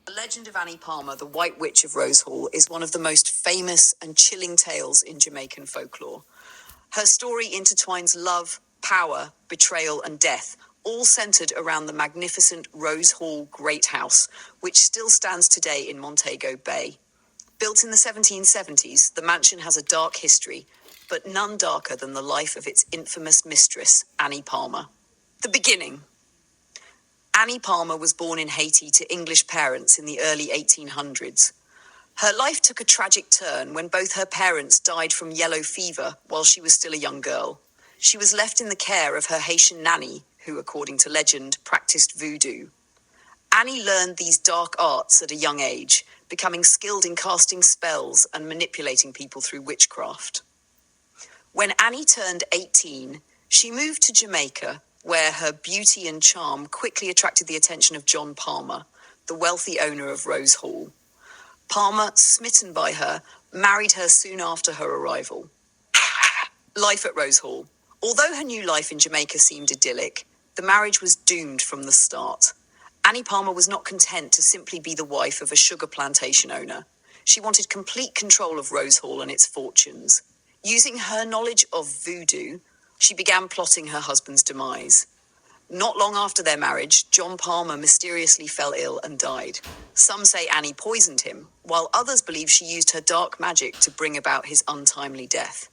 The legend of Annie Palmer, the White Witch of Rose Hall, is one of the most famous and chilling tales in Jamaican folklore. Her story intertwines love, power, betrayal, and death, all centered around the magnificent Rose Hall Great House, which still stands today in Montego Bay. Built in the 1770s, the mansion has a dark history, but none darker than the life of its infamous mistress, Annie Palmer. The beginning. Annie Palmer was born in Haiti to English parents in the early 1800s. Her life took a tragic turn when both her parents died from yellow fever while she was still a young girl. She was left in the care of her Haitian nanny, who, according to legend, practiced voodoo. Annie learned these dark arts at a young age, becoming skilled in casting spells and manipulating people through witchcraft. When Annie turned 18, she moved to Jamaica, where her beauty and charm quickly attracted the attention of John Palmer, the wealthy owner of Rose Hall. Palmer, smitten by her, married her soon after her arrival. Life at Rose Hall. Although her new life in Jamaica seemed idyllic, the marriage was doomed from the start. Annie Palmer was not content to simply be the wife of a sugar plantation owner. She wanted complete control of Rose Hall and its fortunes. Using her knowledge of voodoo, she began plotting her husband's demise. Not long after their marriage, John Palmer mysteriously fell ill and died. Some say Annie poisoned him, while others believe she used her dark magic to bring about his untimely death.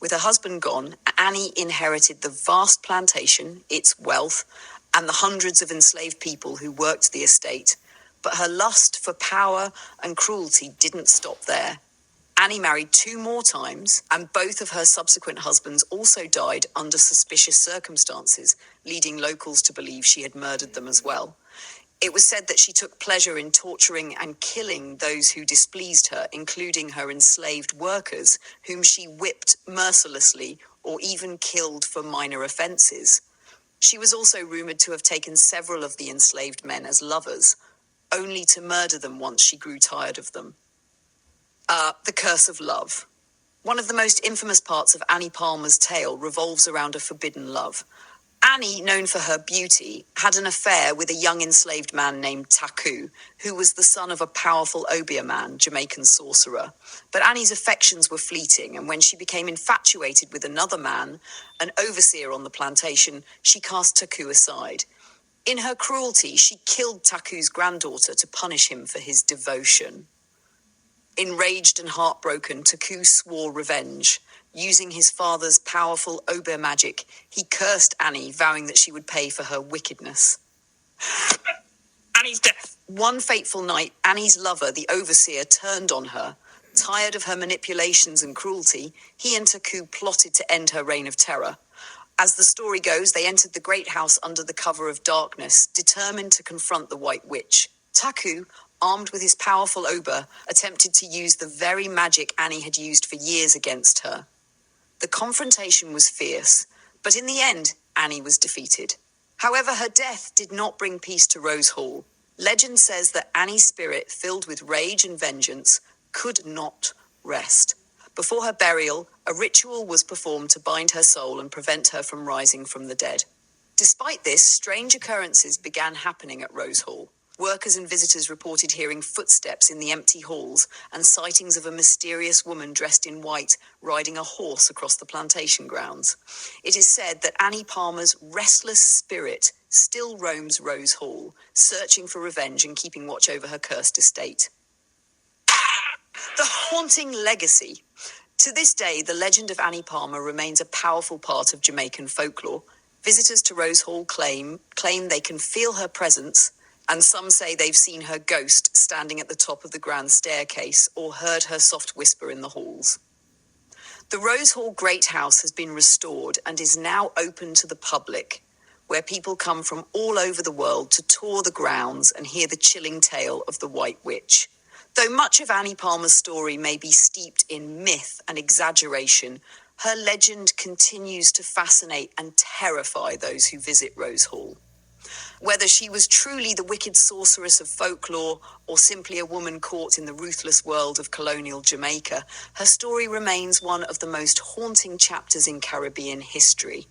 With her husband gone, Annie inherited the vast plantation, its wealth, and the hundreds of enslaved people who worked the estate. But her lust for power and cruelty didn't stop there. Annie married 2 more times, and both of her subsequent husbands also died under suspicious circumstances, leading locals to believe she had murdered them as well. It was said that she took pleasure in torturing and killing those who displeased her, including her enslaved workers, whom she whipped mercilessly or even killed for minor offenses. She was also rumored to have taken several of the enslaved men as lovers, only to murder them once she grew tired of them. The Curse of Love. One of the most infamous parts of Annie Palmer's tale revolves around a forbidden love. Annie, known for her beauty, had an affair with a young enslaved man named Taku, who was the son of a powerful Obeah man, Jamaican sorcerer. But Annie's affections were fleeting, and when she became infatuated with another man, an overseer on the plantation, she cast Taku aside. In her cruelty, she killed Taku's granddaughter to punish him for his devotion. Enraged and heartbroken, Taku swore revenge. Using his father's powerful Obeah magic, he cursed Annie, vowing that she would pay for her wickedness. Annie's death. One fateful night, Annie's lover, the overseer, turned on her. Tired of her manipulations and cruelty, he and Taku plotted to end her reign of terror. As the story goes, they entered the great house under the cover of darkness, determined to confront the White Witch. Taku, armed with his powerful Obeah, attempted to use the very magic Annie had used for years against her. The confrontation was fierce, but in the end, Annie was defeated. However, her death did not bring peace to Rose Hall. Legend says that Annie's spirit, filled with rage and vengeance, could not rest. Before her burial, a ritual was performed to bind her soul and prevent her from rising from the dead. Despite this, strange occurrences began happening at Rose Hall. Workers and visitors reported hearing footsteps in the empty halls and sightings of a mysterious woman dressed in white riding a horse across the plantation grounds. It is said that Annie Palmer's restless spirit still roams Rose Hall, searching for revenge and keeping watch over her cursed estate. The haunting legacy. To this day, the legend of Annie Palmer remains a powerful part of Jamaican folklore. Visitors to Rose Hall claim they can feel her presence, and some say they've seen her ghost standing at the top of the grand staircase or heard her soft whisper in the halls. The Rose Hall Great House has been restored and is now open to the public, where people come from all over the world to tour the grounds and hear the chilling tale of the White Witch. Though much of Annie Palmer's story may be steeped in myth and exaggeration, her legend continues to fascinate and terrify those who visit Rose Hall. Whether she was truly the wicked sorceress of folklore or simply a woman caught in the ruthless world of colonial Jamaica, her story remains one of the most haunting chapters in Caribbean history.